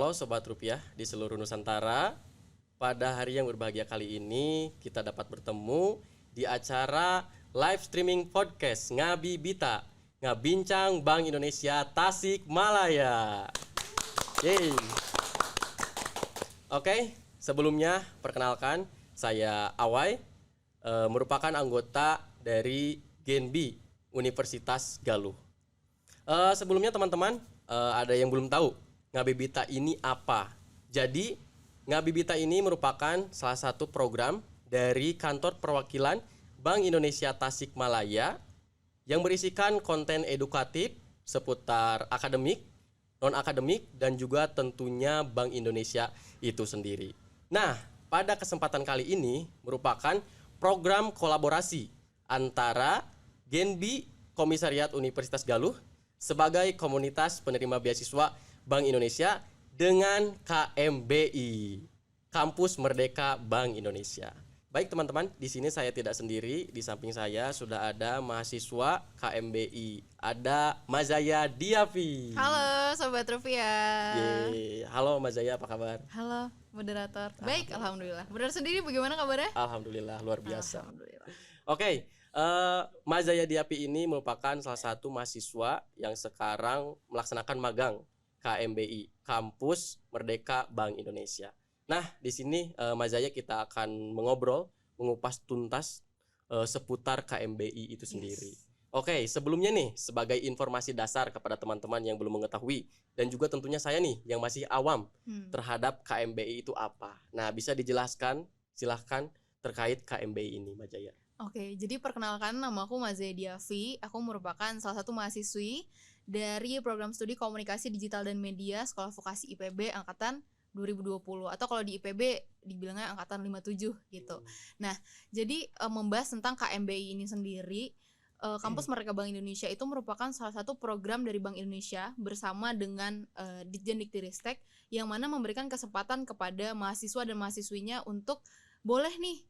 Halo Sobat Rupiah di seluruh Nusantara. Pada hari yang berbahagia kali ini kita dapat bertemu di acara live streaming podcast Ngabi Bita, Ngabincang Bank Indonesia Tasikmalaya. Yeay. Oke, sebelumnya perkenalkan saya Awai, merupakan anggota dari Genbi Universitas Galuh. Sebelumnya teman-teman, ada yang belum tahu Ngabi Bita ini apa? Jadi Ngabi Bita ini merupakan salah satu program dari kantor perwakilan Bank Indonesia Tasikmalaya yang berisikan konten edukatif seputar akademik, non-akademik, dan juga tentunya Bank Indonesia itu sendiri. Nah, pada kesempatan kali ini merupakan program kolaborasi antara Genbi Komisariat Universitas Galuh sebagai komunitas penerima beasiswa Bank Indonesia dengan KMBI, Kampus Merdeka Bank Indonesia. Baik teman-teman, di sini saya tidak sendiri, di samping saya sudah ada mahasiswa KMBI, ada Mazaya Diafi. Halo Sobat Rupiah. Halo Mazaya, apa kabar? Halo moderator. Baik, alhamdulillah. Moderator sendiri bagaimana kabarnya? Alhamdulillah, luar biasa. Alhamdulillah. Oke, Mazaya Diapi ini merupakan salah satu mahasiswa yang sekarang melaksanakan magang KMBI, Kampus Merdeka Bank Indonesia. Nah, di sini Mazaya kita akan mengupas tuntas seputar KMBI itu sendiri. Oke, sebelumnya nih sebagai informasi dasar kepada teman-teman yang belum mengetahui dan juga tentunya saya nih yang masih awam terhadap KMBI itu apa. Nah, bisa dijelaskan silahkan terkait KMBI ini, Mazaya. Oke, jadi perkenalkan, nama aku Mazaya Diafi. Aku merupakan salah satu mahasiswi dari program studi Komunikasi Digital dan Media Sekolah Vokasi IPB angkatan 2020, atau kalau di IPB dibilangnya angkatan 57 gitu. Nah, jadi membahas tentang KMBI ini sendiri, Kampus Merdeka Bank Indonesia itu merupakan salah satu program dari Bank Indonesia bersama dengan Ditjen Diktiristek yang mana memberikan kesempatan kepada mahasiswa dan mahasiswinya untuk boleh nih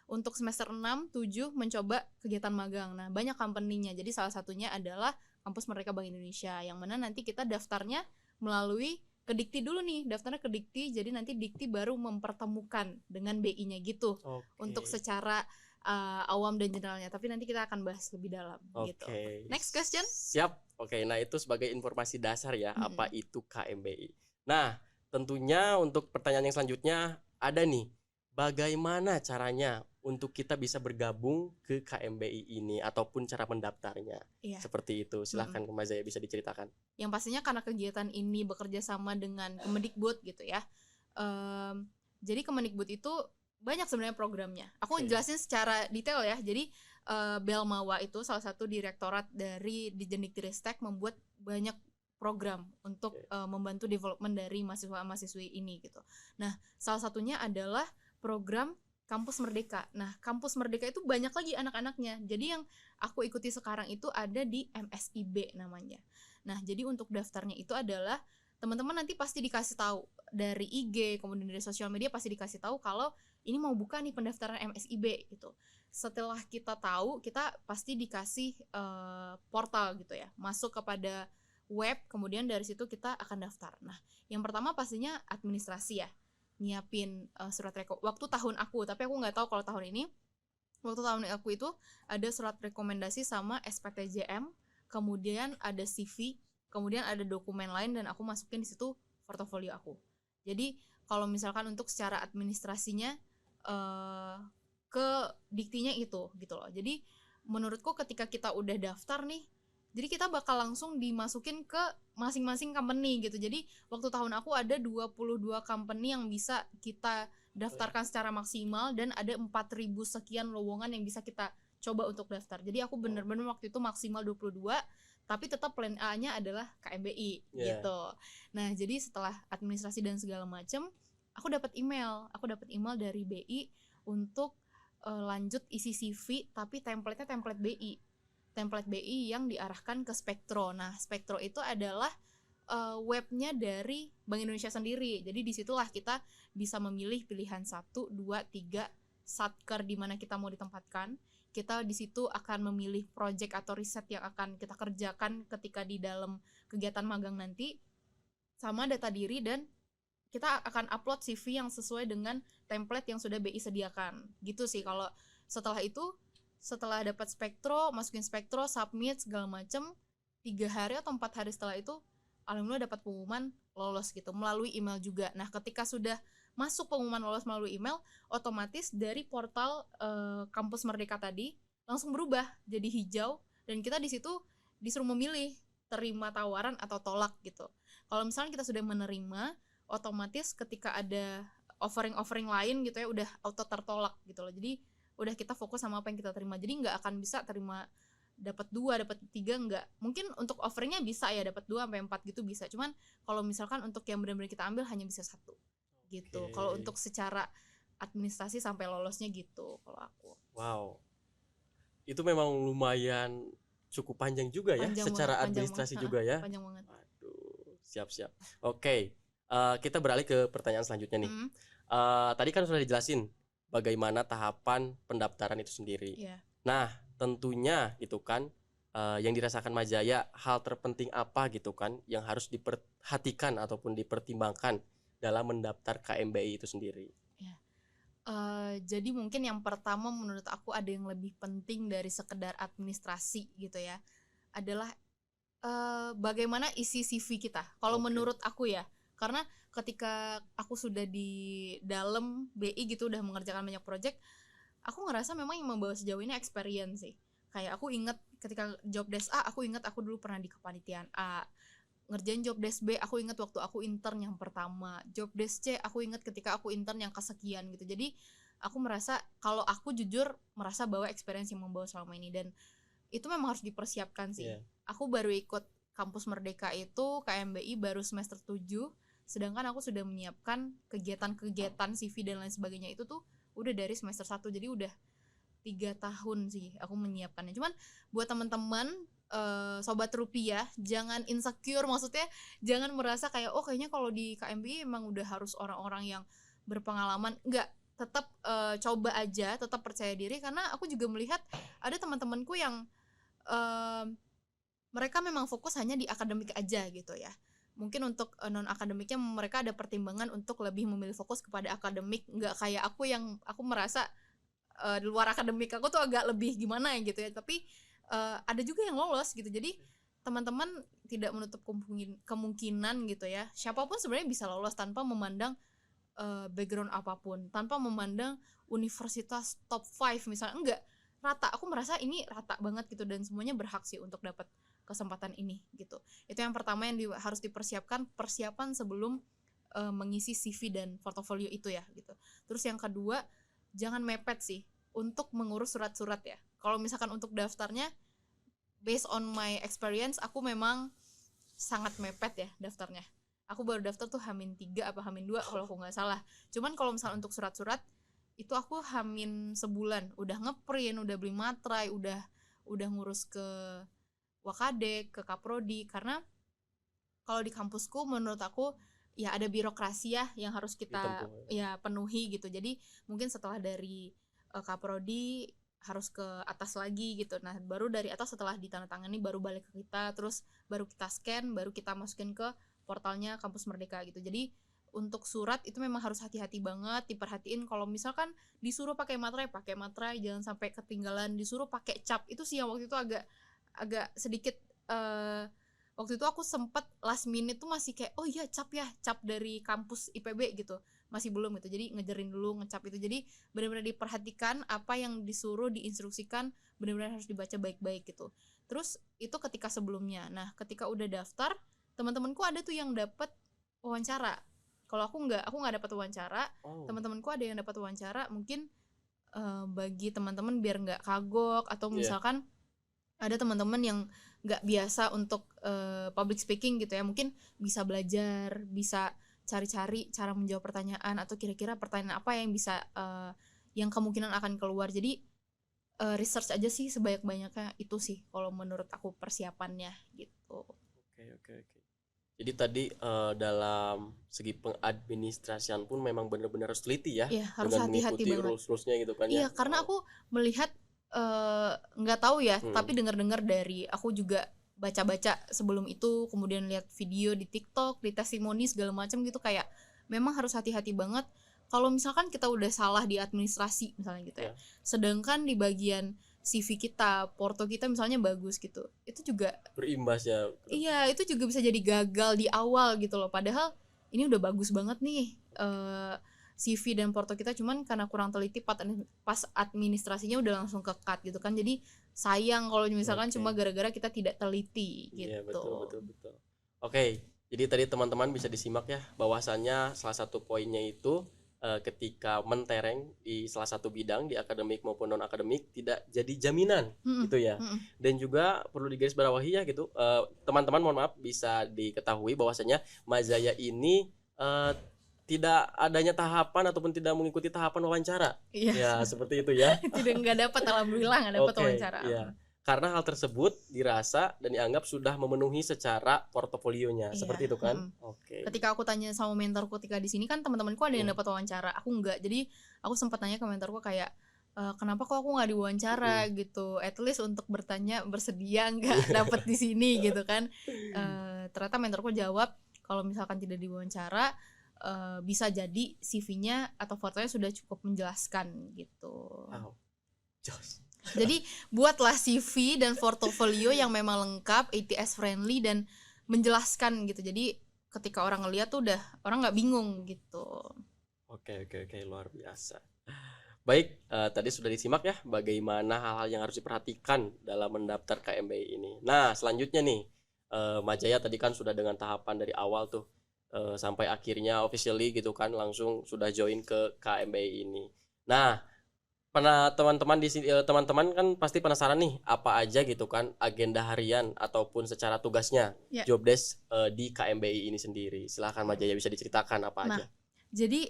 untuk semester 6, 7 mencoba kegiatan magang. Nah, banyak company-nya. Jadi salah satunya adalah Kampus Merdeka Bank Indonesia yang mana nanti kita daftarnya melalui ke Dikti dulu nih, daftarnya ke Dikti. Jadi nanti Dikti baru mempertemukan dengan BI-nya gitu. Untuk secara awam dan generalnya, tapi nanti kita akan bahas lebih dalam gitu. Next question. Siap. Oke, nah itu sebagai informasi dasar ya, apa itu KMBI. Nah, tentunya untuk pertanyaan yang selanjutnya ada nih, bagaimana caranya untuk kita bisa bergabung ke KMBI ini ataupun cara mendaftarnya? Seperti itu, silahkan Mas Zaya bisa diceritakan. Yang pastinya karena kegiatan ini bekerja sama dengan Kemendikbud gitu ya. Jadi Kemendikbud itu banyak sebenarnya programnya. Aku jelasin secara detail ya. Jadi Belmawa itu salah satu direktorat dari Ditjen Diktiristek membuat banyak program untuk membantu development dari mahasiswa-mahasiswi ini gitu. Nah, salah satunya adalah program Kampus Merdeka. Nah, Kampus Merdeka itu banyak lagi anak-anaknya. Jadi yang aku ikuti sekarang itu ada di MSIB namanya. Nah, jadi untuk daftarnya itu adalah teman-teman nanti pasti dikasih tahu dari IG, kemudian dari sosial media pasti dikasih tahu kalau ini mau buka nih pendaftaran MSIB gitu. Setelah kita tahu, kita pasti dikasih portal gitu ya. Masuk kepada web, kemudian dari situ kita akan daftar. Nah, yang pertama pastinya administrasi ya. Nyiapin surat waktu tahun aku, tapi aku nggak tahu kalau tahun ini. Waktu tahun aku itu ada surat rekomendasi sama SPTJM, kemudian ada CV, kemudian ada dokumen lain dan aku masukin di situ portofolio aku. Jadi kalau misalkan untuk secara administrasinya ke diktinya itu gitu loh. Jadi menurutku ketika kita udah daftar nih, jadi kita bakal langsung dimasukin ke masing-masing company gitu. Jadi waktu tahun aku ada 22 company yang bisa kita daftarkan secara maksimal dan ada 4.000 sekian lowongan yang bisa kita coba untuk daftar. Jadi aku bener-bener waktu itu maksimal 22, tapi tetap plan A-nya adalah KMBI gitu. Nah, jadi setelah administrasi dan segala macam, aku dapat email dari BI untuk lanjut isi CV, tapi template-nya template BI yang diarahkan ke Spektro. Nah, Spektro itu adalah webnya dari Bank Indonesia sendiri. Jadi disitulah kita bisa memilih pilihan 1, 2, 3 satker di mana kita mau ditempatkan. Kita di situ akan memilih project atau riset yang akan kita kerjakan ketika di dalam kegiatan magang nanti. sama data diri, dan kita akan upload CV yang sesuai dengan template yang sudah BI sediakan. Gitu sih. Kalau setelah itu, setelah dapat spektro, masukin spektro, submit segala macem, 3 hari atau 4 hari setelah itu, alhamdulillah dapat pengumuman lolos gitu melalui email juga. Nah, ketika sudah masuk pengumuman lolos melalui email, otomatis dari portal Kampus Merdeka tadi langsung berubah jadi hijau, dan kita di situ disuruh memilih terima tawaran atau tolak gitu. Kalau misalnya kita sudah menerima, otomatis ketika ada offering lain gitu ya, udah auto tertolak gitu loh. Jadi udah kita fokus sama apa yang kita terima. Jadi nggak akan bisa terima dapat 2, dapat 3, nggak. Mungkin untuk offeringnya bisa ya dapat 2 sampai 4 gitu bisa. Cuman kalau misalkan untuk yang benar-benar kita ambil hanya bisa 1 gitu. Kalau untuk secara administrasi sampai lolosnya gitu kalau aku. Wow. Itu memang lumayan cukup panjang juga ya, Panjang secara banget, administrasi panjang juga ya. Panjang banget. Waduh, siap-siap. Oke, kita beralih ke pertanyaan selanjutnya nih. Tadi kan sudah dijelasin bagaimana tahapan pendaftaran itu sendiri. Iya. Nah, tentunya gitu kan, yang dirasakan Majaya, hal terpenting apa gitu kan yang harus diperhatikan ataupun dipertimbangkan dalam mendaftar KMBI itu sendiri. Jadi mungkin yang pertama menurut aku ada yang lebih penting dari sekedar administrasi gitu ya, adalah bagaimana isi CV kita. Kalau menurut aku ya, karena ketika aku sudah di dalam BI gitu, udah mengerjakan banyak project, aku ngerasa memang yang membawa sejauh ini experience sih. Kayak aku inget ketika job desk A, aku inget aku dulu pernah di kepanitiaan A. Ngerjain job desk B, aku inget waktu aku intern yang pertama. Job desk C, aku inget ketika aku intern yang kesekian gitu. Jadi aku merasa, kalau aku jujur merasa bahwa experience yang membawa selama ini, dan itu memang harus dipersiapkan sih. Aku baru ikut Kampus Merdeka itu KMBI baru semester 7, sedangkan aku sudah menyiapkan kegiatan-kegiatan CV dan lain sebagainya itu tuh udah dari semester 1. Jadi udah 3 tahun sih aku menyiapkannya. Cuman buat teman-teman sobat rupiah, jangan insecure, maksudnya jangan merasa kayak oh kayaknya kalau di KMBI emang udah harus orang-orang yang berpengalaman. Enggak, tetap coba aja, tetap percaya diri, karena aku juga melihat ada teman-temanku yang mereka memang fokus hanya di akademik aja gitu ya. Mungkin untuk non akademiknya mereka ada pertimbangan untuk lebih memilih fokus kepada akademik, nggak kayak aku yang aku merasa di luar akademik aku tuh agak lebih gimana gitu ya. Tapi ada juga yang lolos gitu. Jadi teman-teman tidak menutup kemungkinan gitu ya, siapapun sebenarnya bisa lolos tanpa memandang background apapun, tanpa memandang universitas top 5 misalnya. Enggak, rata. Aku merasa ini rata banget gitu, dan semuanya berhak sih untuk dapat kesempatan ini gitu. Itu yang pertama yang harus dipersiapkan, persiapan sebelum mengisi CV dan portofolio itu ya gitu. Terus yang kedua, jangan mepet sih untuk mengurus surat-surat ya. Kalau misalkan untuk daftarnya, based on my experience, aku memang sangat mepet ya daftarnya. Aku baru daftar tuh H-3 apa H-2 kalau aku nggak salah. Cuman kalau misalkan untuk surat-surat, itu aku H- sebulan udah ngeprint, udah beli materai, udah ngurus ke Wakadek, ke Kaprodi. Karena kalau di kampusku menurut aku ya ada birokrasi ya yang harus kita ya penuhi gitu. Jadi mungkin setelah dari Kaprodi harus ke atas lagi gitu. Nah, baru dari atas setelah ditandatangani baru balik ke kita, terus baru kita scan, baru kita masukin ke portalnya Kampus Merdeka gitu. Jadi untuk surat itu memang harus hati-hati banget, diperhatiin. Kalau misalkan disuruh pakai materai, jangan sampai ketinggalan. Disuruh pakai cap, itu sih yang waktu itu agak sedikit waktu itu aku sempet last minute tuh masih kayak oh iya cap dari kampus IPB gitu, masih belum gitu. Jadi ngejerin dulu ngecap itu. Jadi benar-benar diperhatikan apa yang disuruh, diinstruksikan, benar-benar harus dibaca baik-baik gitu. Terus itu ketika sebelumnya. Nah, ketika udah daftar, teman-temanku ada tuh yang dapat wawancara. Kalau aku nggak dapat wawancara. Teman-temanku ada yang dapat wawancara. Mungkin bagi teman-teman biar nggak kagok, atau misalkan ada teman-teman yang nggak biasa untuk public speaking gitu ya, mungkin bisa belajar, bisa cari-cari cara menjawab pertanyaan, atau kira-kira pertanyaan apa yang bisa yang kemungkinan akan keluar. Jadi research aja sih sebanyak-banyaknya, itu sih kalau menurut aku persiapannya gitu. Oke. Jadi tadi dalam segi pengadministrasian pun memang benar-benar harus teliti ya, harus dengan hati-hati mengikuti banget rules-rulesnya gitu kan ya. Iya, karena aku melihat nggak tahu ya, tapi dengar-dengar dari aku juga baca-baca sebelum itu, kemudian lihat video di TikTok, di testimoni segala macam gitu, kayak memang harus hati-hati banget kalau misalkan kita udah salah di administrasi misalnya gitu ya. Sedangkan di bagian CV kita, porto kita misalnya bagus gitu. Itu juga Berimbas ya. iya, itu juga bisa jadi gagal di awal gitu loh. Padahal ini udah bagus banget nih CV dan porto kita, cuman karena kurang teliti pas administrasinya udah langsung ke cut gitu kan. Jadi sayang kalau misalkan cuma gara-gara kita tidak teliti gitu. Iya, betul. Oke, jadi tadi teman-teman bisa disimak ya bahwasannya salah satu poinnya itu ketika mentereng di salah satu bidang di akademik maupun non akademik tidak jadi jaminan gitu ya. Dan juga perlu digarisbawahi ya gitu, teman-teman mohon maaf bisa diketahui bahwasannya Mazaya ini tidak adanya tahapan ataupun tidak mengikuti tahapan wawancara. Ya seperti itu ya. Tidak, nggak dapat, alhamdulillah nggak dapat wawancara. Iya. Karena hal tersebut dirasa dan dianggap sudah memenuhi secara portofolionya, seperti itu kan? Ketika aku tanya sama mentorku ketika di sini kan teman-temanku ada yang dapat wawancara, aku enggak. Jadi aku sempat tanya ke mentorku kayak kenapa kok aku nggak diwawancara gitu? At least untuk bertanya bersedia nggak dapat di sini gitu kan? Ternyata mentorku jawab kalau misalkan tidak diwawancara bisa jadi CV-nya atau fotonya sudah cukup menjelaskan gitu. Jadi buatlah CV dan portofolio yang memang lengkap, ATS friendly dan menjelaskan gitu. Jadi ketika orang ngeliat tuh udah orang nggak bingung gitu. Oke, luar biasa. Baik, tadi sudah disimak ya bagaimana hal-hal yang harus diperhatikan dalam mendaftar KMBI ini. Nah selanjutnya nih, Majaya tadi kan sudah dengan tahapan dari awal tuh sampai akhirnya officially gitu kan langsung sudah join ke KMBI ini. Nah teman-teman di sini, teman-teman kan pasti penasaran nih apa aja gitu kan agenda harian ataupun secara tugasnya job desk di KMBI ini sendiri. Silahkan Majaya bisa diceritakan apa aja. Jadi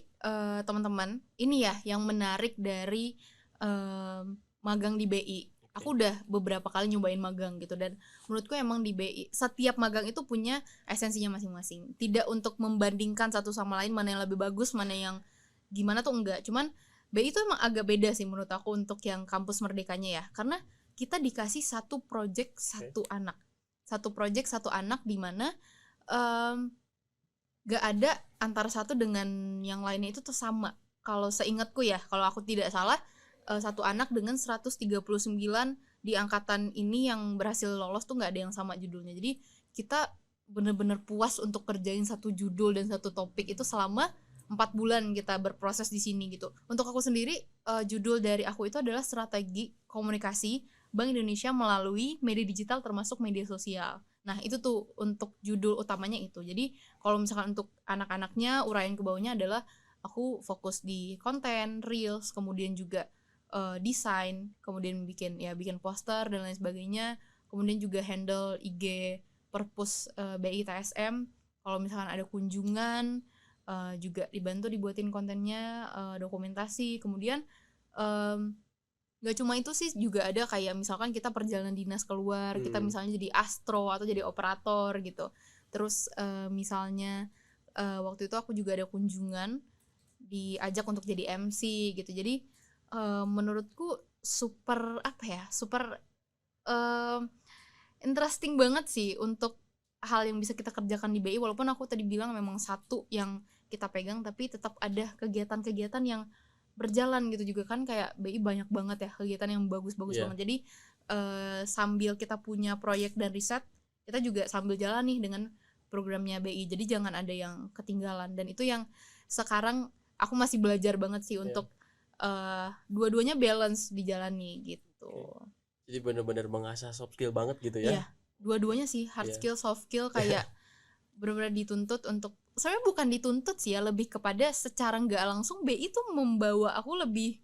teman-teman ini ya yang menarik dari magang di BI. Aku udah beberapa kali nyobain magang gitu dan menurutku emang di BI setiap magang itu punya esensinya masing-masing. Tidak untuk membandingkan satu sama lain mana yang lebih bagus, mana yang gimana tuh enggak. Cuman BI itu emang agak beda sih menurut aku untuk yang kampus merdekanya ya, karena kita dikasih satu project satu anak di mana gak ada antara satu dengan yang lainnya itu tuh sama. Kalau seingatku ya, kalau aku tidak salah satu anak dengan 139 di angkatan ini yang berhasil lolos tuh gak ada yang sama judulnya. Jadi kita bener-bener puas untuk kerjain satu judul dan satu topik itu selama 4 bulan kita berproses di sini gitu. Untuk aku sendiri judul dari aku itu adalah strategi komunikasi Bank Indonesia melalui media digital termasuk media sosial. Nah itu tuh untuk judul utamanya itu. Jadi kalau misalkan untuk anak-anaknya uraian ke bawahnya adalah aku fokus di konten, reels, kemudian juga desain, kemudian bikin poster dan lain sebagainya. Kemudian juga handle IG Perpus BI TSM. Kalau misalkan ada kunjungan juga dibantu dibuatin kontennya, dokumentasi. Kemudian gak cuma itu sih, juga ada kayak misalkan kita perjalanan dinas keluar, kita misalnya jadi astro atau jadi operator gitu. Terus misalnya waktu itu aku juga ada kunjungan diajak untuk jadi MC gitu. Jadi menurutku super interesting banget sih untuk hal yang bisa kita kerjakan di BI. Walaupun aku tadi bilang memang satu yang kita pegang, tapi tetap ada kegiatan-kegiatan yang berjalan gitu juga kan. Kayak BI banyak banget ya kegiatan yang bagus-bagus banget. Jadi sambil kita punya proyek dan riset, kita juga sambil jalan nih dengan programnya BI. Jadi jangan ada yang ketinggalan. Dan itu yang sekarang aku masih belajar banget sih untuk dua-duanya balance dijalani gitu. Jadi benar-benar mengasah soft skill banget gitu ya. Iya, dua-duanya sih, hard skill, soft skill, kayak benar-benar dituntut untuk, sebenarnya bukan dituntut sih ya, lebih kepada secara nggak langsung BI tuh membawa aku lebih,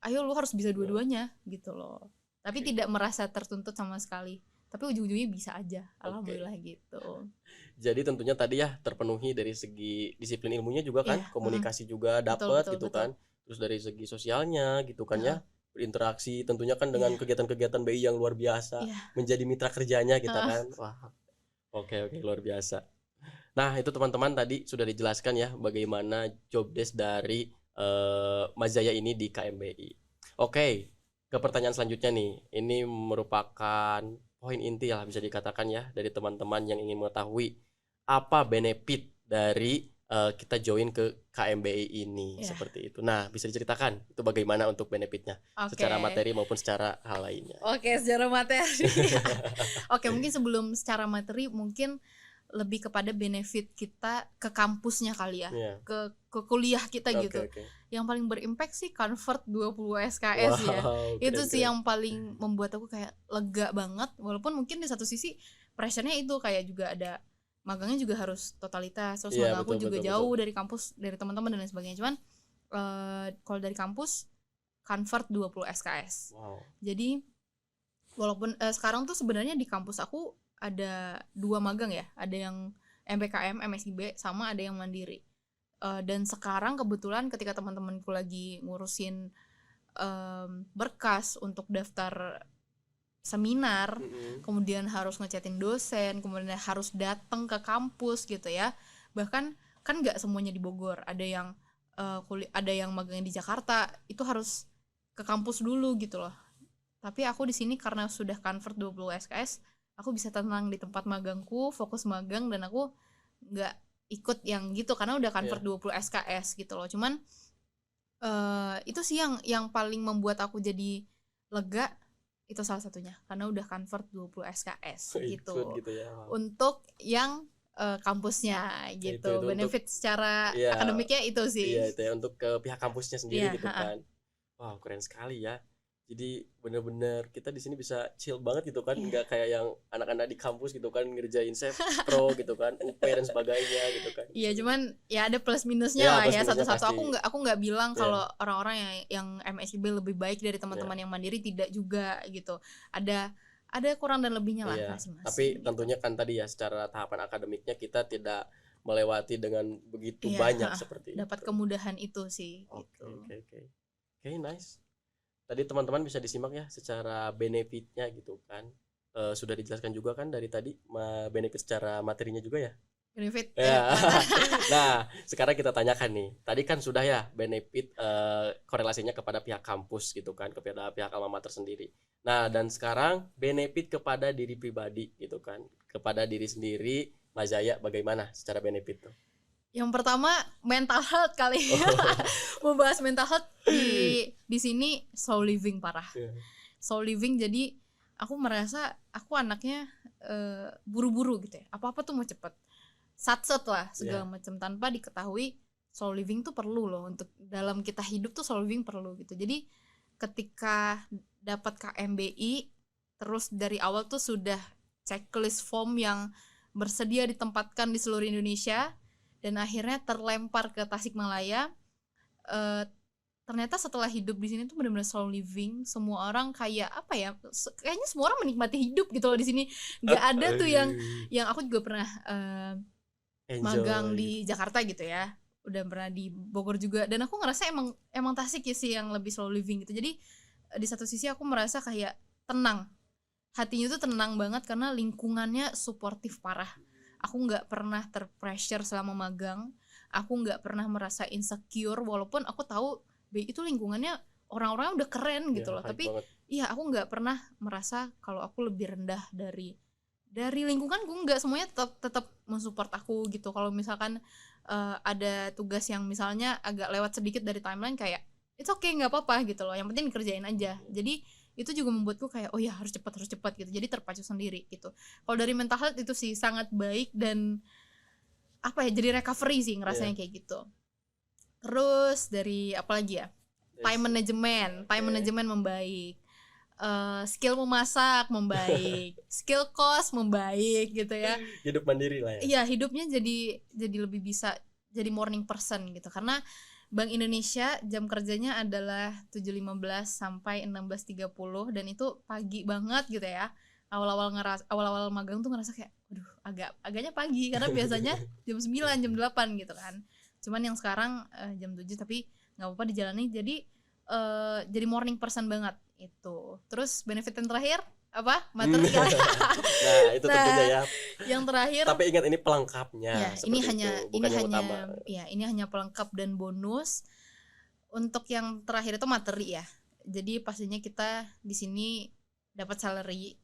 ayo lu harus bisa dua-duanya gitu loh. Tapi tidak merasa tertuntut sama sekali, tapi ujung-ujungnya bisa aja, alhamdulillah gitu. Jadi tentunya tadi ya terpenuhi dari segi disiplin ilmunya juga kan, komunikasi juga dapat gitu kan, terus dari segi sosialnya gitu kan ya, berinteraksi tentunya kan dengan kegiatan-kegiatan BI yang luar biasa, menjadi mitra kerjanya kita kan. Wah, oke luar biasa. Nah itu teman-teman tadi sudah dijelaskan ya bagaimana job desk dari Mazaya ini di KMBI. Oke, ke pertanyaan selanjutnya nih. Ini merupakan poin inti lah bisa dikatakan ya dari teman-teman yang ingin mengetahui apa benefit dari kita join ke KMBI ini Ya, seperti itu. Nah, bisa diceritakan itu bagaimana untuk benefitnya secara oke. materi maupun secara hal lainnya. Oke, secara materi. Oke, mungkin sebelum secara materi mungkin lebih kepada benefit kita ke kampusnya kali ya. Iya. Ke kuliah kita Oke, gitu. oke. Yang paling berimpact sih convert 20 SKS ya. Wow, Itu keren, sih keren. yang paling membuat aku kayak lega banget, walaupun mungkin di satu sisi pressure-nya itu kayak juga ada magangnya juga harus totalitas, terus Iya, magang aku betul, juga betul, jauh betul. dari kampus, dari teman-teman dan lain sebagainya. Cuman kalau dari kampus convert 20 SKS. Wow. Jadi walaupun sekarang tuh sebenarnya di kampus aku ada 2 magang ya, ada yang MPKM, MSIB, sama ada yang mandiri. Dan sekarang kebetulan ketika teman-temanku lagi ngurusin berkas untuk daftar seminar, kemudian harus ngechatin dosen, kemudian harus datang ke kampus gitu ya. Bahkan kan nggak semuanya di Bogor, ada yang ada yang magangnya di Jakarta, itu harus ke kampus dulu gitu loh. Tapi aku di sini karena sudah convert 20 SKS, aku bisa tenang di tempat magangku, fokus magang, dan aku nggak ikut yang gitu karena udah convert 20 SKS gitu loh. Cuman itu sih yang paling membuat aku jadi lega, itu salah satunya karena udah convert 20 SKS gitu. Ikut gitu ya. Wow. Untuk yang kampusnya gitu. Itu untuk Benefit secara iya, akademiknya itu sih. iya itu ya untuk ke pihak kampusnya sendiri Iya, gitu kan. Wow, keren sekali ya. Jadi bener-bener kita di sini bisa chill banget gitu kan, Iya. nggak kayak yang anak-anak di kampus gitu kan ngerjain pro gitu kan, UP dan sebagainya gitu kan. Iya, cuman ya ada plus minusnya Ya, lah plus ya. minusnya Satu-satu pasti. aku nggak bilang Iya. kalau orang-orang yang MSIB lebih baik dari teman-teman yang mandiri, tidak juga gitu. Ada kurang dan lebihnya lah Iya. masing-masing. Tapi gitu. tentunya kan tadi ya secara tahapan akademiknya kita tidak melewati dengan begitu Iya, banyak seperti dapat itu. kemudahan itu sih. Oke, Gitu. oke. Oke, nice. Tadi teman-teman bisa disimak ya secara benefitnya gitu kan. Sudah dijelaskan juga kan dari tadi benefit secara materinya juga ya. Benefit. Ya. Nah, sekarang kita tanyakan nih. Tadi kan sudah ya benefit korelasinya kepada pihak kampus gitu kan, kepada pihak alma mater sendiri. Nah, dan sekarang benefit kepada diri pribadi gitu kan, kepada diri sendiri. Mas Jaya bagaimana secara benefit tuh? Yang pertama mental health kali. Membahas mental health di sini slow living parah. Slow living, jadi aku merasa aku anaknya buru-buru gitu ya. Apa-apa tuh mau cepet. Satset lah segala macam, tanpa diketahui slow living tuh perlu loh untuk dalam kita hidup tuh. Slow living perlu gitu. Jadi ketika dapat KMBI, terus dari awal tuh sudah checklist form yang bersedia ditempatkan di seluruh Indonesia, dan akhirnya terlempar ke Tasikmalaya. Ternyata setelah hidup di sini tuh benar-benar slow living. Semua orang kayak apa ya? Kayaknya semua orang menikmati hidup gitu loh di sini. Nggak ada tuh yang aku juga pernah magang di Jakarta gitu ya. Udah pernah di Bogor juga. Dan aku ngerasa emang Tasik ya sih yang lebih slow living gitu. Jadi di satu sisi aku merasa kayak tenang. Hatinya tuh tenang banget karena lingkungannya suportif parah. Aku nggak pernah terpressure selama magang. Aku nggak pernah merasa insecure, walaupun aku tahu itu lingkungannya orang-orangnya udah keren gitu loh. Tapi iya, aku nggak pernah merasa kalau aku lebih rendah dari lingkunganku. Nggak, semuanya tetap mensupport aku gitu. Kalau misalkan ada tugas yang misalnya agak lewat sedikit dari timeline, kayak it's okay, nggak apa-apa gitu loh. Yang penting dikerjain aja. Jadi itu juga membuatku kayak oh ya harus cepat gitu. Jadi terpacu sendiri gitu. Kalau dari mental health itu sih sangat baik, dan apa ya, jadi recovery sih ngerasanya kayak gitu. Terus dari apa lagi ya, time management membaik, skill memasak membaik, skill kos membaik gitu ya. Hidup mandiri lah ya. Iya, hidupnya jadi lebih bisa jadi morning person gitu, karena Bank Indonesia jam kerjanya adalah 7.15 sampai 16.30, dan itu pagi banget gitu ya. Awal-awal magang tuh ngerasa kayak aduh, agaknya pagi karena biasanya jam 9, jam 8 gitu kan. Cuman yang sekarang jam 7, tapi nggak apa-apa dijalani. Jadi morning person banget itu. Terus benefit yang terakhir apa? Materi. Nah, itu tentunya ya. Yang terakhir. Tapi ingat ini pelengkapnya. Ya, ini hanya pelengkap dan bonus. Untuk yang terakhir itu materi ya. Jadi pastinya kita di sini dapat salary,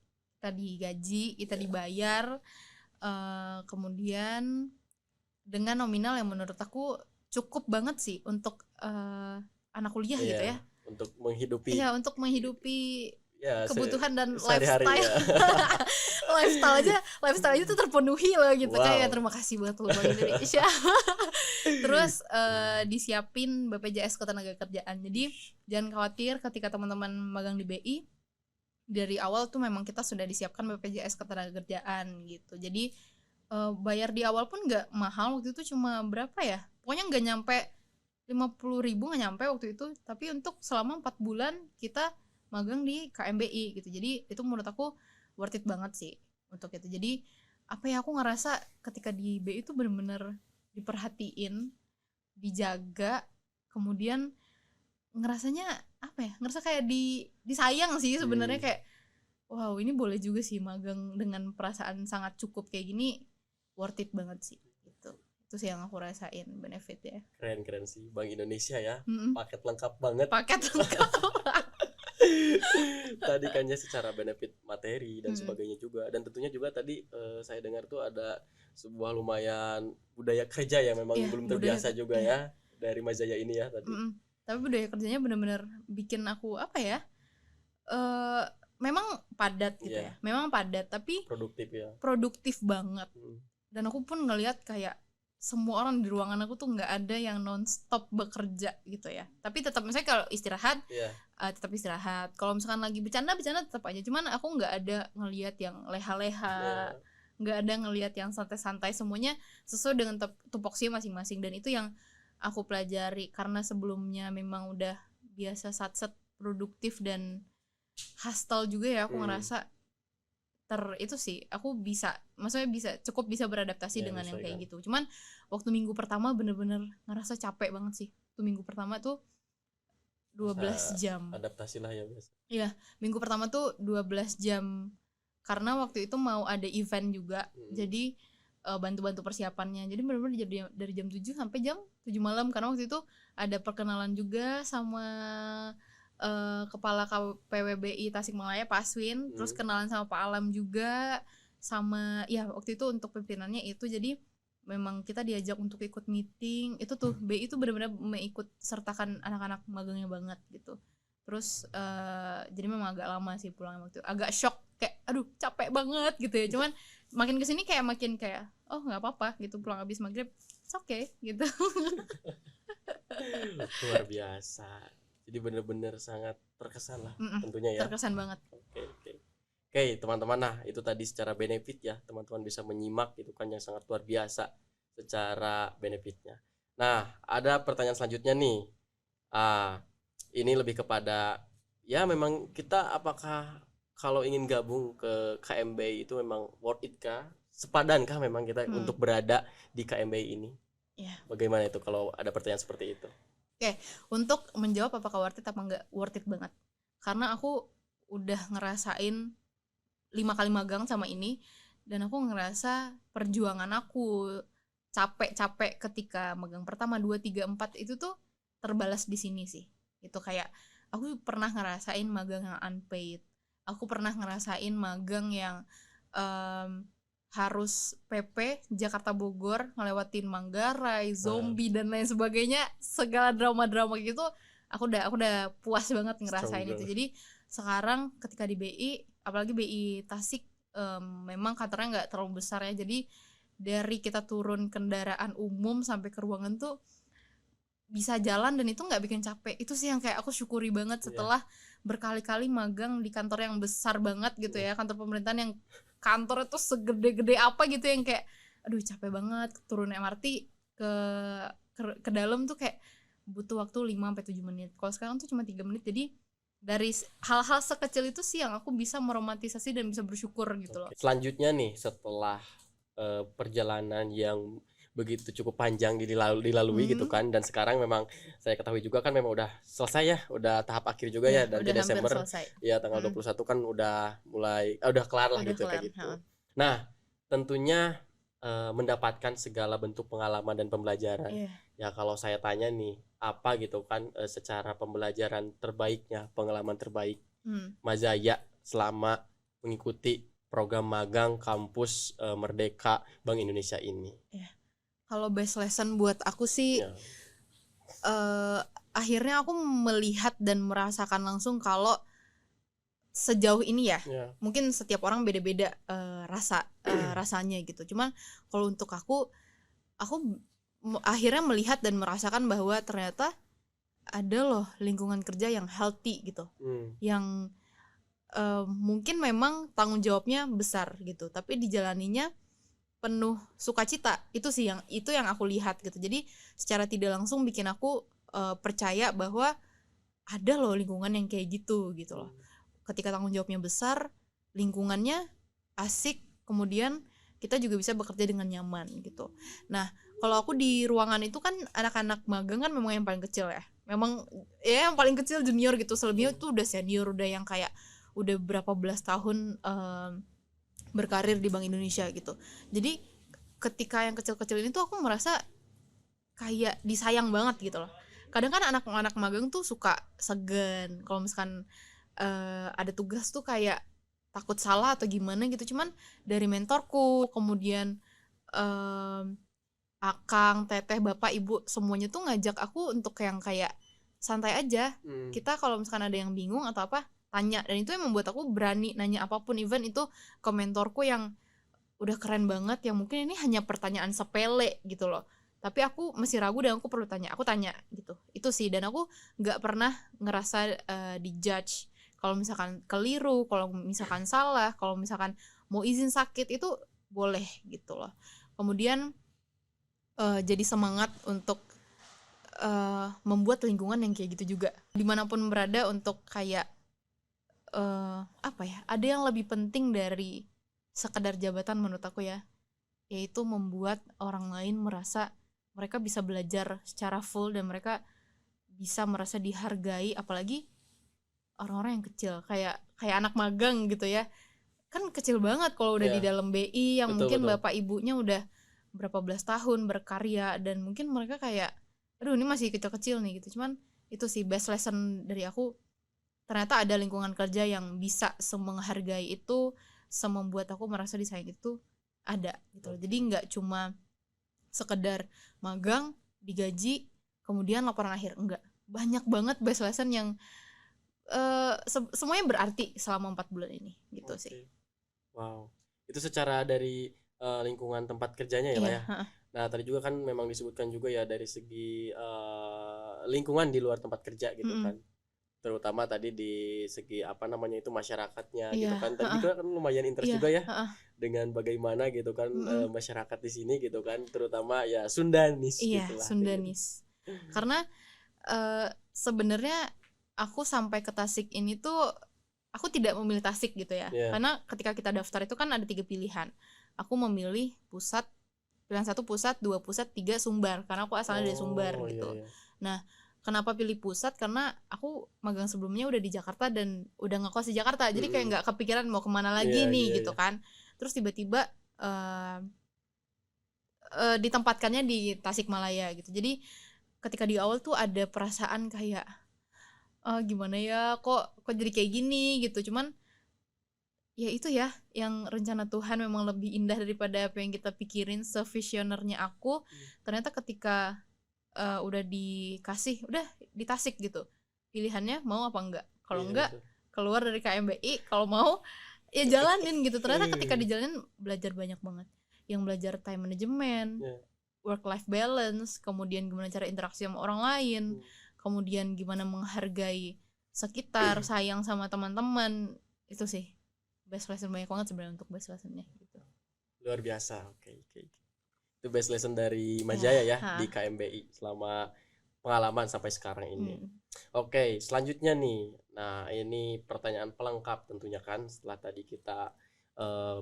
kita digaji, kita dibayar, kemudian dengan nominal yang menurut aku cukup banget sih untuk anak kuliah gitu ya. Untuk menghidupi. Iya, untuk menghidupi kebutuhan dan sehari-hari, lifestyle. lifestyle aja tuh terpenuhi loh gitu. Kayak terima kasih buat lo Bank Indonesia. Terus disiapin BPJS Ketenagakerjaan. Jadi jangan khawatir ketika teman-teman magang di BI, dari awal tuh memang kita sudah disiapkan BPJS Ketenagakerjaan gitu. Jadi bayar di awal pun nggak mahal waktu itu, cuma berapa ya? Pokoknya nggak nyampe 50.000, nggak nyampe waktu itu. Tapi untuk selama 4 bulan kita magang di KMBI gitu. Jadi itu menurut aku worth it banget sih untuk itu. Jadi apa ya, aku ngerasa ketika di BI itu bener-bener diperhatiin, dijaga, kemudian ngerasanya apa ya, ngerasa kayak disayang sih sebenarnya. Kayak wow, ini boleh juga sih magang dengan perasaan sangat cukup kayak gini, worth it banget sih gitu. Itu sih yang aku rasain benefit ya. Keren sih Bank Indonesia ya. Paket lengkap banget. Tadi kan ya secara benefit materi dan sebagainya juga, dan tentunya juga tadi saya dengar tuh ada sebuah lumayan budaya kerja yang memang belum terbiasa juga ya dari Mazaya ini ya tadi. Tapi budaya kerjanya benar-benar bikin aku apa ya, memang padat gitu ya, memang padat tapi produktif banget. Dan aku pun ngelihat kayak semua orang di ruangan aku tuh nggak ada yang non-stop bekerja gitu ya. Tapi tetap misalnya kalau istirahat, tetap istirahat. Kalau misalkan lagi bercanda tetap aja. Cuman aku nggak ada ngelihat yang leha-leha, nggak ada ngelihat yang santai-santai. Semuanya sesuai dengan tupoksi masing-masing. Dan itu yang aku pelajari, karena sebelumnya memang udah biasa satset produktif dan hustle juga ya. Aku ngerasa itu sih aku cukup bisa beradaptasi dengan yang kayak gitu. Cuman waktu minggu pertama bener-bener ngerasa capek banget sih. Tuh minggu pertama tuh 12 jam. Adaptasi lah ya biasa. Iya, minggu pertama tuh 12 jam karena waktu itu mau ada event juga. Jadi bantu-bantu persiapannya. Jadi bener-bener dari jam 7 sampai jam 7 malam, karena waktu itu ada perkenalan juga sama Kepala KPWBI Tasikmalaya Pak Aswin, terus kenalan sama Pak Alam juga, sama ya waktu itu untuk pimpinannya itu. Jadi memang kita diajak untuk ikut meeting itu tuh. BI itu benar-benar mengikut sertakan anak-anak magangnya banget gitu. Terus jadi memang agak lama sih pulang waktu itu, agak shock kayak aduh capek banget gitu ya. Cuman makin kesini kayak makin kayak oh nggak apa-apa gitu, pulang habis maghrib it's okay gitu. Luar biasa. Jadi benar-benar sangat terkesan lah tentunya ya. Terkesan banget. Oke, teman-teman, nah itu tadi secara benefit ya, teman-teman bisa menyimak itu kan yang sangat luar biasa secara benefitnya. Nah, ada pertanyaan selanjutnya nih. Ini lebih kepada ya memang kita apakah kalau ingin gabung ke KMBI itu memang worth it kah? Sepadankah memang kita untuk berada di KMBI ini? Bagaimana itu kalau ada pertanyaan seperti itu? Oke, untuk menjawab apakah worth it apa enggak, worth it banget. Karena aku udah ngerasain 5 kali magang sama ini, dan aku ngerasa perjuangan aku capek-capek ketika magang pertama, 2, 3, 4 itu tuh terbalas di sini sih. Itu kayak aku pernah ngerasain magang yang unpaid. Aku pernah ngerasain magang yang harus PP Jakarta Bogor, ngelewatin Manggarai, Zombie dan lain sebagainya, segala drama-drama gitu. Aku udah puas banget ngerasain itu. Jadi sekarang ketika di BI, apalagi BI Tasik, memang kantornya nggak terlalu besar ya. Jadi dari kita turun kendaraan umum sampai ke ruangan tuh bisa jalan dan itu nggak bikin capek. Itu sih yang kayak aku syukuri banget setelah berkali-kali magang di kantor yang besar banget gitu ya, kantor pemerintahan yang kantor itu segede-gede apa gitu, yang kayak aduh capek banget turun MRT ke dalam tuh kayak butuh waktu 5-7 menit. Kalau sekarang tuh cuma 3 menit. Jadi dari hal-hal sekecil itu sih yang aku bisa meromantisasi dan bisa bersyukur gitu loh. Selanjutnya nih, setelah perjalanan yang begitu cukup panjang dilalui gitu kan, dan sekarang memang saya ketahui juga kan memang udah selesai ya, udah tahap akhir juga ya, dan di Desember ya tanggal 21 kan udah mulai udah kelar lah gitu kayak gitu. Nah, tentunya mendapatkan segala bentuk pengalaman dan pembelajaran. Ya kalau saya tanya nih, apa gitu kan secara pembelajaran terbaiknya, pengalaman terbaik Mazaya selama mengikuti program magang kampus Merdeka Bank Indonesia ini? Kalau best lesson buat aku sih Ya. akhirnya aku melihat dan merasakan langsung kalau sejauh ini ya, mungkin setiap orang beda-beda rasanya gitu. Cuman kalau untuk aku akhirnya melihat dan merasakan bahwa ternyata ada loh lingkungan kerja yang healthy gitu, yang mungkin memang tanggung jawabnya besar gitu, tapi dijalaninya penuh sukacita. Itu sih yang aku lihat gitu. Jadi secara tidak langsung bikin aku percaya bahwa ada loh lingkungan yang kayak gitu loh. Ketika tanggung jawabnya besar, lingkungannya asik, kemudian kita juga bisa bekerja dengan nyaman gitu. Nah, kalau aku di ruangan itu kan anak-anak magang kan memang yang paling kecil ya. Memang ya yang paling kecil junior gitu. Selebihnya itu udah senior, udah yang kayak udah berapa belas tahun berkarir di Bank Indonesia gitu. Jadi ketika yang kecil-kecil ini tuh aku merasa kayak disayang banget gitu loh. Kadang kan anak-anak magang tuh suka segan kalau misalkan ada tugas tuh kayak takut salah atau gimana gitu. Cuman dari mentorku, kemudian akang, teteh, bapak, ibu semuanya tuh ngajak aku untuk yang kayak santai aja. Kita kalau misalkan ada yang bingung atau apa, tanya. Dan itu yang membuat aku berani nanya apapun, even itu ke mentorku yang udah keren banget, yang mungkin ini hanya pertanyaan sepele gitu loh, tapi aku masih ragu dan aku perlu tanya, aku tanya gitu. Itu sih, dan aku nggak pernah ngerasa dijudge kalau misalkan keliru, kalau misalkan salah, kalau misalkan mau izin sakit itu boleh gitu loh. Kemudian jadi semangat untuk membuat lingkungan yang kayak gitu juga dimanapun berada, untuk kayak apa ya, ada yang lebih penting dari sekedar jabatan menurut aku ya, yaitu membuat orang lain merasa mereka bisa belajar secara full dan mereka bisa merasa dihargai, apalagi orang-orang yang kecil kayak anak magang gitu ya, kan kecil banget kalau udah di dalam BI yang mungkin bapak ibunya udah berapa belas tahun berkarya, dan mungkin mereka kayak aduh ini masih kecil-kecil nih gitu. Cuman itu sih best lesson dari aku, ternyata ada lingkungan kerja yang bisa menghargai itu, membuat aku merasa disayang itu ada gitu. Jadi nggak cuma sekedar magang, digaji, kemudian laporan akhir, enggak. Banyak banget best lesson yang semuanya berarti selama 4 bulan ini gitu sih. Wow, itu secara dari lingkungan tempat kerjanya ya, Pak ya. Nah, tadi juga kan memang disebutkan juga ya dari segi lingkungan di luar tempat kerja gitu kan. Terutama tadi di segi apa namanya itu masyarakatnya gitu kan. Tadi juga kan lumayan interest juga ya dengan bagaimana gitu kan masyarakat di sini gitu kan, terutama ya Sundanis gitu lah. Sundanis. Karena sebenarnya aku sampai ke Tasik ini tuh aku tidak memilih Tasik gitu ya. Karena ketika kita daftar itu kan ada 3 pilihan. Aku memilih pusat, pilihan 1 pusat, 2 pusat, 3 Sumbar, karena aku asalnya dari Sumbar gitu. Nah, kenapa pilih pusat? Karena aku magang sebelumnya udah di Jakarta dan udah ngekos di Jakarta, jadi kayak nggak kepikiran mau kemana lagi gitu kan. Terus tiba-tiba ditempatkannya di Tasikmalaya gitu. Jadi ketika di awal tuh ada perasaan kayak gimana ya, kok jadi kayak gini gitu. Cuman ya itu ya, yang rencana Tuhan memang lebih indah daripada apa yang kita pikirin. Sevisionernya aku, ternyata ketika udah dikasih, udah di Tasik gitu, pilihannya mau apa enggak. Kalau enggak, keluar dari KMBI. Kalau mau ya jalanin gitu. Ternyata ketika dijalanin belajar banyak banget. Yang belajar time management, work life balance, kemudian gimana cara interaksi sama orang lain, kemudian gimana menghargai sekitar, sayang sama teman-teman. Itu sih best lesson, banyak banget sebenarnya untuk best lessonnya gitu. Luar biasa. Oke. Itu best lesson dari Majaya ya di KMBI selama pengalaman sampai sekarang ini. Oke, selanjutnya nih. Nah, ini pertanyaan pelengkap tentunya kan, setelah tadi kita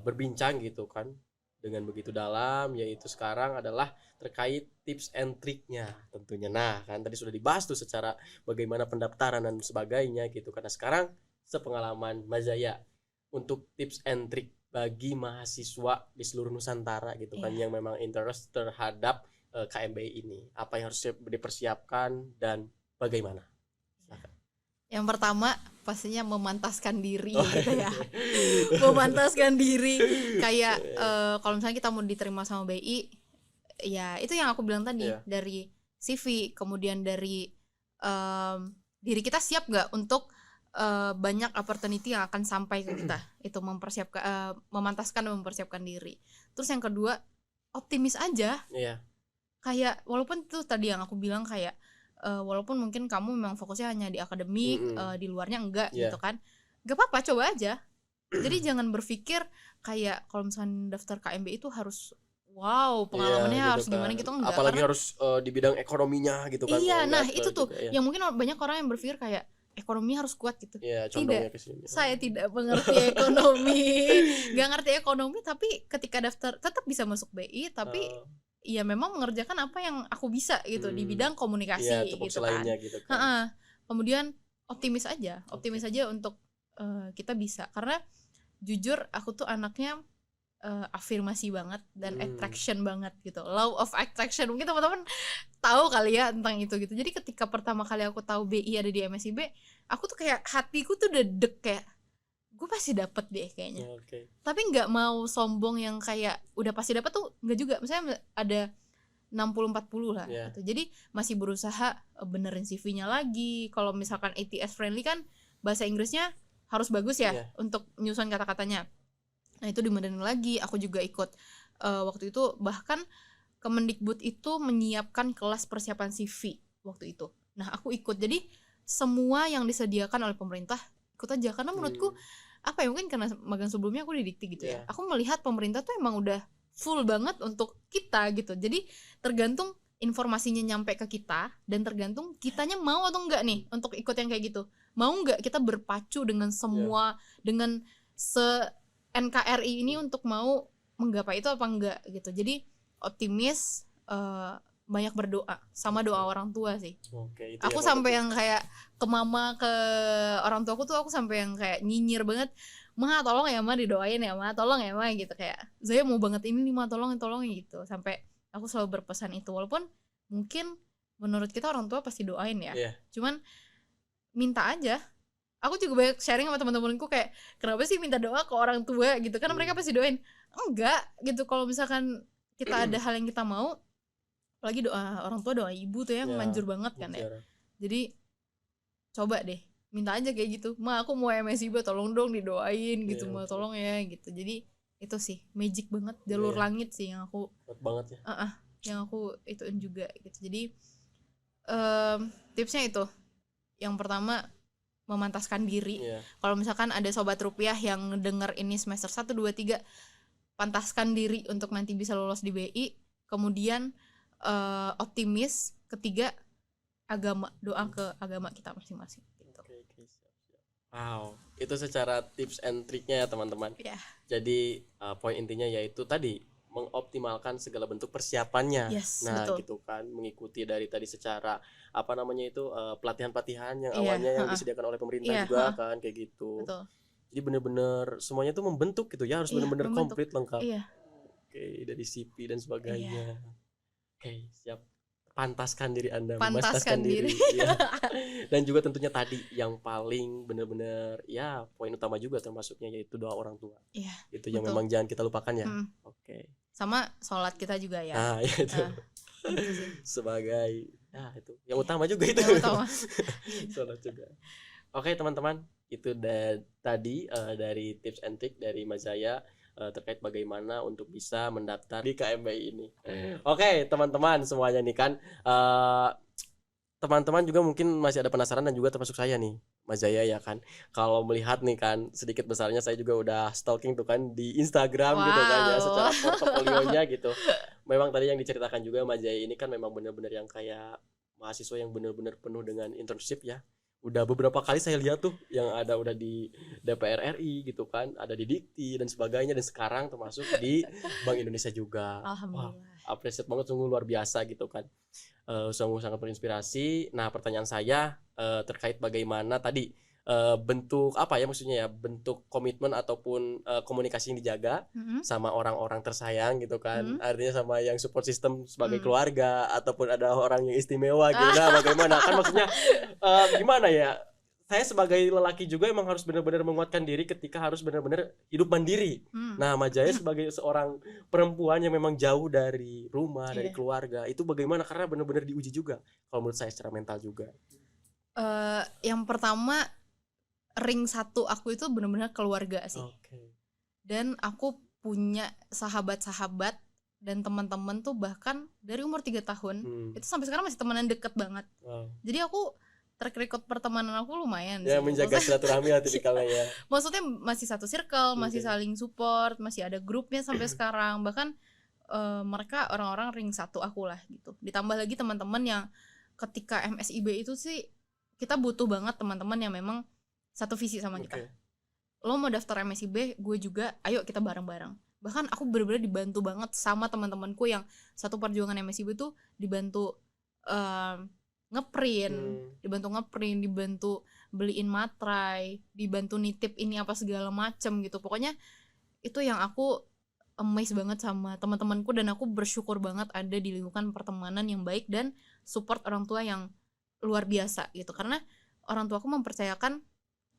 berbincang gitu kan dengan begitu dalam, yaitu sekarang adalah terkait tips and triknya tentunya. Nah, kan tadi sudah dibahas tuh secara bagaimana pendaftaran dan sebagainya gitu. Karena sekarang sepengalaman Majaya untuk tips and trik bagi mahasiswa di seluruh Nusantara gitu kan, yang memang interest terhadap KMBI ini, apa yang harus dipersiapkan dan bagaimana? Yang pertama, pastinya memantaskan diri gitu ya. Memantaskan diri kayak kalau misalnya kita mau diterima sama BI, ya itu yang aku bilang tadi, dari CV, kemudian dari diri kita siap nggak untuk banyak opportunity yang akan sampai ke kita. Itu mempersiapkan, memantaskan dan mempersiapkan diri. Terus yang kedua, optimis aja. Kayak walaupun itu tadi yang aku bilang kayak walaupun mungkin kamu memang fokusnya hanya di akademik, di luarnya enggak gitu kan, gak apa-apa, coba aja. Jadi jangan berpikir kayak kalau misalnya daftar KMB itu harus pengalamannya gitu harus kan. gimana gitu, enggak. Apalagi Karena, harus di bidang ekonominya gitu kan. Iya, nah itu tuh yang mungkin banyak orang yang berpikir kayak ekonomi harus kuat gitu. Tidak, saya tidak mengerti ekonomi, gak ngerti ekonomi, tapi ketika daftar tetap bisa masuk BI, tapi ya memang mengerjakan apa yang aku bisa gitu di bidang komunikasi gitu kan. Gitu kan. Kemudian optimis aja untuk kita bisa, karena jujur aku tuh anaknya afirmasi banget dan attraction banget gitu, law of attraction, mungkin teman-teman tahu kali ya tentang itu gitu. Jadi ketika pertama kali aku tahu BI ada di MSIB, aku tuh kayak hatiku tuh udah deg kayak gue pasti dapet deh kayaknya. Tapi nggak mau sombong yang kayak udah pasti dapet tuh nggak juga. Misalnya ada 60-40 lah gitu. Jadi masih berusaha benerin CV-nya lagi. Kalau misalkan ATS friendly kan bahasa Inggrisnya harus bagus ya untuk nyusun kata-katanya. Nah itu dibenerin lagi. Aku juga ikut waktu itu, bahkan Kemendikbud itu menyiapkan kelas persiapan CV waktu itu. Nah aku ikut. Jadi semua yang disediakan oleh pemerintah ikut aja, karena menurutku apa ya, mungkin karena magang sebelumnya aku di Dikti gitu ya, aku melihat pemerintah tuh emang udah full banget untuk kita gitu. Jadi tergantung informasinya nyampe ke kita dan tergantung kitanya mau atau enggak nih untuk ikut yang kayak gitu. Mau enggak kita berpacu dengan semua, dengan se-NKRI ini untuk mau menggapai itu apa enggak gitu. Jadi optimis, banyak berdoa sama doa orang tua sih. Aku sampai yang kayak ke mama, ke orang tuaku tuh aku sampai yang kayak nyinyir banget, "Ma tolong ya Ma, didoain ya Ma, tolong ya Ma," gitu, kayak Zaya mau banget ini nih Ma, tolong gitu. Sampai aku selalu berpesan itu, walaupun mungkin menurut kita orang tua pasti doain ya. Cuman minta aja. Aku juga banyak sharing sama teman-temanku kayak, kenapa sih minta doa ke orang tua gitu, karena mereka pasti doain. Enggak gitu, kalau misalkan kita ada hal yang kita mau, apalagi doa orang tua, doa ibu tuh yang manjur banget kan ya. Jadi coba deh minta aja kayak gitu, "Ma aku mau MSIB, tolong dong didoain gitu, Ma tolong ya," gitu. Jadi itu sih magic banget, jalur langit sih yang aku banget ya. Yang aku ituin juga gitu. Jadi tipsnya itu, yang pertama memantaskan diri. Kalau misalkan ada sobat rupiah yang denger ini semester 1, 2, 3, pantaskan diri untuk nanti bisa lolos di BI. Kemudian optimis. Ketiga, agama, doa ke agama kita masing-masing gitu. Wow, itu secara tips and triknya ya teman-teman. Jadi poin intinya yaitu tadi mengoptimalkan segala bentuk persiapannya. Betul. Gitu kan, mengikuti dari tadi secara apa namanya itu pelatihan-pelatihan yang awalnya yang disediakan oleh pemerintah juga kan kayak gitu. Betul. Jadi benar-benar semuanya tuh membentuk gitu ya, harus benar-benar komplit lengkap. Dari CV dan sebagainya. Siap. Pantaskan diri Anda, memantaskan diri. Dan juga tentunya tadi yang paling benar-benar ya poin utama juga termasuknya yaitu doa orang tua. Itu yang memang jangan kita lupakan ya. Sama sholat kita juga ya. Itu. Sebagai itu yang utama juga itu. Sholat juga. Oke teman-teman, itu tadi dari tips and trick dari Mas Zaya terkait bagaimana untuk bisa mendaftar di KMBI ini. Oke teman-teman semuanya nih kan, teman-teman juga mungkin masih ada penasaran dan juga termasuk saya nih Mas Zaya ya kan, kalau melihat nih kan sedikit besarnya saya juga udah stalking tuh kan di Instagram gitu kan ya, secara portofolionya gitu. Memang tadi yang diceritakan juga Mas Zaya ini kan memang benar-benar yang kayak mahasiswa yang benar-benar penuh dengan internship ya. Udah beberapa kali saya lihat tuh yang ada udah di DPR RI gitu kan, ada di Dikti dan sebagainya, dan sekarang termasuk di Bank Indonesia juga. Alhamdulillah. Appreciate banget, sungguh luar biasa gitu kan. Sungguh sangat berinspirasi. Nah, pertanyaan saya terkait bagaimana tadi bentuk apa ya maksudnya ya, bentuk komitmen ataupun komunikasi yang dijaga sama orang-orang tersayang gitu kan, artinya sama yang support system sebagai keluarga ataupun ada orang yang istimewa gitu. Nah bagaimana kan maksudnya gimana ya, saya sebagai lelaki juga emang harus benar-benar menguatkan diri ketika harus benar-benar hidup mandiri. Nah, Majaya sebagai seorang perempuan yang memang jauh dari rumah, dari keluarga, itu bagaimana? Karena benar-benar diuji juga kalau menurut saya secara mental juga. Yang pertama, ring satu aku itu benar-benar keluarga sih. Dan aku punya sahabat-sahabat dan teman-teman tuh bahkan dari umur 3 tahun itu sampai sekarang masih temenan deket banget. Jadi aku track record pertemanan aku lumayan ya, sih. menjaga silaturahmi lah tipikalnya ya. Maksudnya masih satu circle, masih saling support, masih ada grupnya sampai sekarang. Bahkan mereka orang-orang ring satu aku lah gitu. Ditambah lagi teman-teman yang ketika MSIB itu sih kita butuh banget teman-teman yang memang satu visi sama kita. Lo mau daftar MSIB, gue juga, ayo kita bareng-bareng. Bahkan aku benar-benar dibantu banget sama teman-temanku yang satu perjuangan MSIB tuh dibantu ngeprint, dibantu beliin materai, dibantu nitip ini apa segala macem gitu. Pokoknya itu yang aku amazed banget sama teman-temanku, dan aku bersyukur banget ada di lingkungan pertemanan yang baik dan support orang tua yang luar biasa gitu. Karena orang tuaku mempercayakan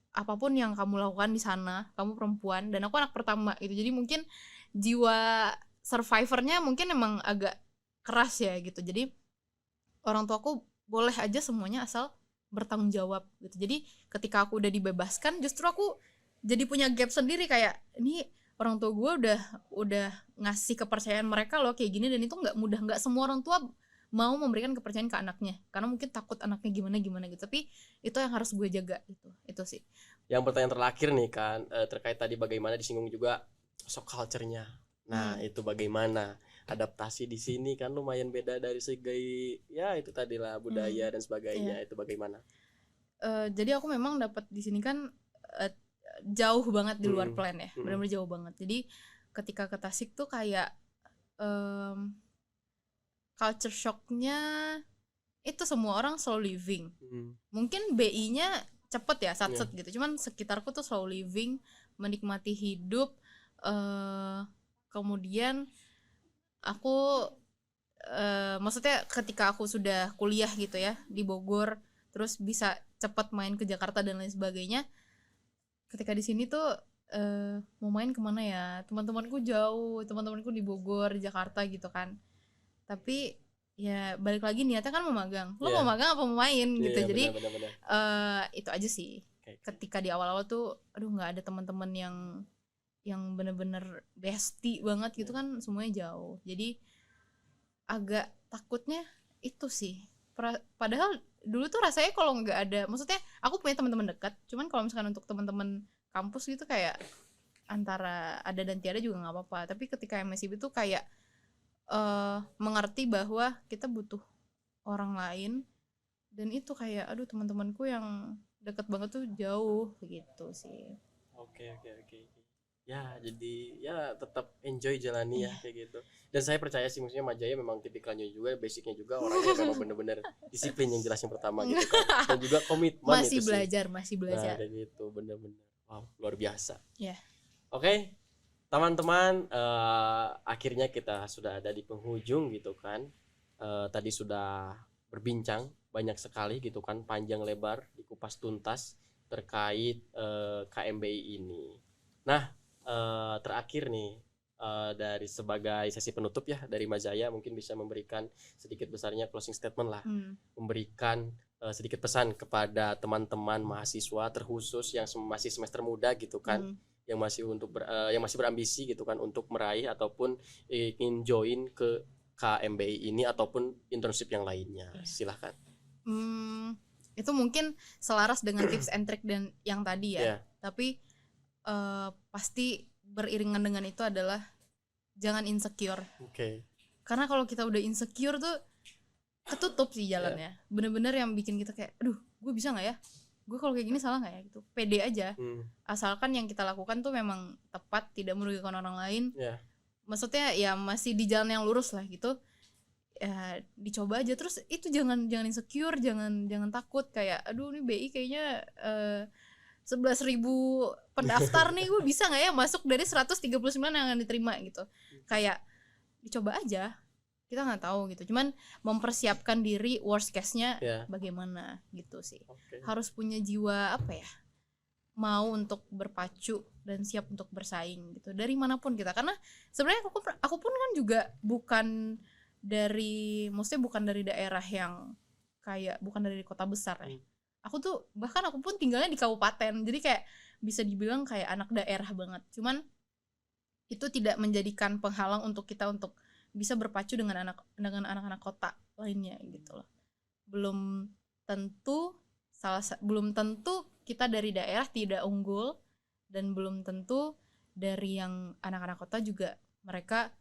apapun yang kamu lakukan di sana, kamu perempuan dan aku anak pertama gitu. Jadi mungkin jiwa survivornya mungkin emang agak keras ya gitu. Jadi orang tuaku boleh aja semuanya asal bertanggung jawab gitu. Jadi ketika aku udah dibebaskan, justru aku jadi punya gap sendiri, kayak ini orang tua gue udah ngasih kepercayaan mereka loh kayak gini, dan itu nggak mudah, nggak semua orang tua mau memberikan kepercayaan ke anaknya karena mungkin takut anaknya gimana gitu. Tapi itu yang harus gue jaga itu sih. Yang pertanyaan terakhir nih kan, terkait tadi bagaimana disinggung juga sok culture-nya. Nah, itu bagaimana adaptasi di sini kan lumayan beda dari segi ya itu tadilah budaya dan sebagainya. Itu bagaimana? Jadi aku memang dapat di sini kan jauh banget di luar plan ya, benar-benar jauh banget. Jadi ketika ke Tasik tuh kayak culture shock-nya itu semua orang slow living. Mungkin BI-nya cepet ya, satset gitu. Cuman sekitarku tuh slow living, menikmati hidup. Kemudian aku maksudnya ketika aku sudah kuliah gitu ya di Bogor, terus bisa cepat main ke Jakarta dan lain sebagainya. Ketika di sini tuh mau main kemana ya, teman-temanku jauh, teman-temanku di Bogor, di Jakarta gitu kan. Tapi ya balik lagi niatnya kan mau magang. Lo mau magang apa mau main gitu. Jadi benar. itu aja sih. Ketika di awal-awal tuh aduh nggak ada teman-teman yang bener-bener bestie banget gitu kan, semuanya jauh. Jadi agak takutnya itu sih. Padahal dulu tuh rasanya kalau nggak ada, maksudnya aku punya teman-teman dekat, cuman kalau misalkan untuk teman-teman kampus gitu kayak antara ada dan tiada juga nggak apa-apa. Tapi ketika MSIB tuh kayak mengerti bahwa kita butuh orang lain, dan itu kayak aduh teman-temanku yang deket banget tuh jauh gitu sih. Oke. Ya jadi ya tetap enjoy jalani ya kayak gitu. Dan saya percaya sih, maksudnya Majaya memang tipikalnya juga, basicnya juga orangnya memang bener-bener disiplin yang jelas yang pertama gitu kan. Dan juga komitmen masih itu belajar. Nah kayak gitu bener-bener wow, luar biasa. Oke. Teman-teman, akhirnya kita sudah ada di penghujung gitu kan. Tadi sudah berbincang banyak sekali gitu kan, panjang lebar dikupas tuntas terkait KMBI ini. Nah, terakhir nih dari sebagai sesi penutup ya dari Majaya, mungkin bisa memberikan sedikit besarnya closing statement lah, memberikan sedikit pesan kepada teman-teman mahasiswa terkhusus yang masih semester muda gitu kan, yang masih yang masih berambisi gitu kan untuk meraih ataupun ingin join ke KMBI ini ataupun internship yang lainnya. Silahkan. Itu mungkin selaras dengan tips and trick dan yang tadi ya. Tapi pasti beriringan dengan itu adalah jangan insecure. Karena kalau kita udah insecure tuh ketutup sih jalannya. Bener-bener yang bikin kita kayak aduh gue bisa gak ya, gue kalau kayak gini salah gak ya gitu. Pede aja. Asalkan yang kita lakukan tuh memang tepat, tidak merugikan orang lain. Maksudnya ya masih di jalan yang lurus lah gitu. Ya dicoba aja. Terus itu jangan insecure, jangan takut kayak aduh nih BI kayaknya 11.000 pendaftar nih, gue bisa gak ya masuk dari 139 yang akan diterima gitu. Kayak dicoba aja. kita nggak tahu gitu. Cuman mempersiapkan diri worst case-nya Ya. bagaimana gitu sih. Oke. Harus punya jiwa apa ya, mau untuk berpacu dan siap untuk bersaing gitu dari manapun kita. Karena sebenarnya aku pun kan juga maksudnya bukan dari daerah yang kayak, bukan dari kota besar ya. Aku pun tinggalnya di kabupaten, jadi kayak bisa dibilang kayak anak daerah banget. Cuman itu tidak menjadikan penghalang untuk kita untuk bisa berpacu dengan anak-anak kota lainnya gitu loh. Belum tentu kita dari daerah tidak unggul, dan belum tentu dari yang anak-anak kota juga mereka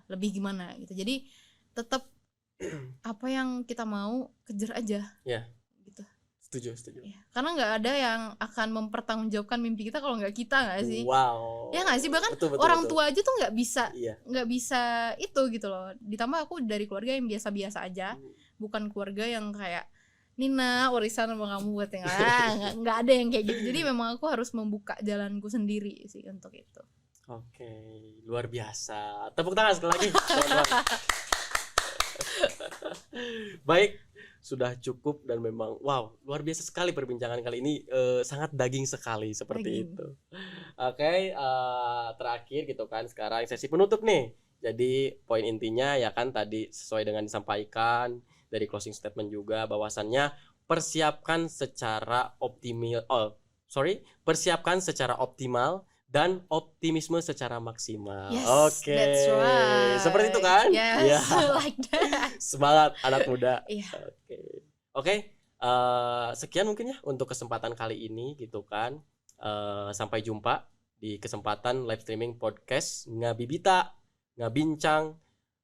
lebih gimana gitu. Jadi tetap apa yang kita mau kejar aja. Ya. Gitu. Setuju. Ya, karena nggak ada yang akan mempertanggungjawabkan mimpi kita kalau nggak kita, nggak sih? Wow. Ya nggak sih, bahkan Betul. orang tua aja tuh nggak bisa itu gitu loh. Ditambah aku dari keluarga yang biasa-biasa aja, bukan keluarga yang kayak Nina warisan sama kamu buat yang nggak ada yang kayak gitu. Jadi memang aku harus membuka jalanku sendiri sih untuk itu. Oke, luar biasa. Tepuk tangan sekali lagi, teman-teman. Baik, sudah cukup dan memang wow, luar biasa sekali perbincangan kali ini, sangat daging sekali seperti itu. Oke, terakhir gitu kan, sekarang sesi penutup nih. Jadi poin intinya ya kan tadi sesuai dengan disampaikan dari closing statement juga, bahwasannya persiapkan secara optimal dan optimisme secara maksimal. Yes, Oke. that's right. Seperti itu kan? Yes, Ya. like that. Semangat anak muda. Iya. Oke. Sekian mungkin ya untuk kesempatan kali ini gitu kan. Sampai jumpa di kesempatan live streaming podcast Ngabibita Ngabincang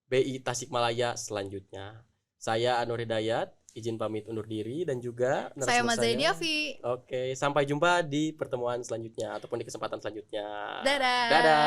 BI Tasikmalaya selanjutnya. Saya Anur Hidayat, izin pamit undur diri, dan juga Saya narasumber Mazali Diafi. Oke, sampai jumpa di pertemuan selanjutnya ataupun di kesempatan selanjutnya. Dadah. Dadah.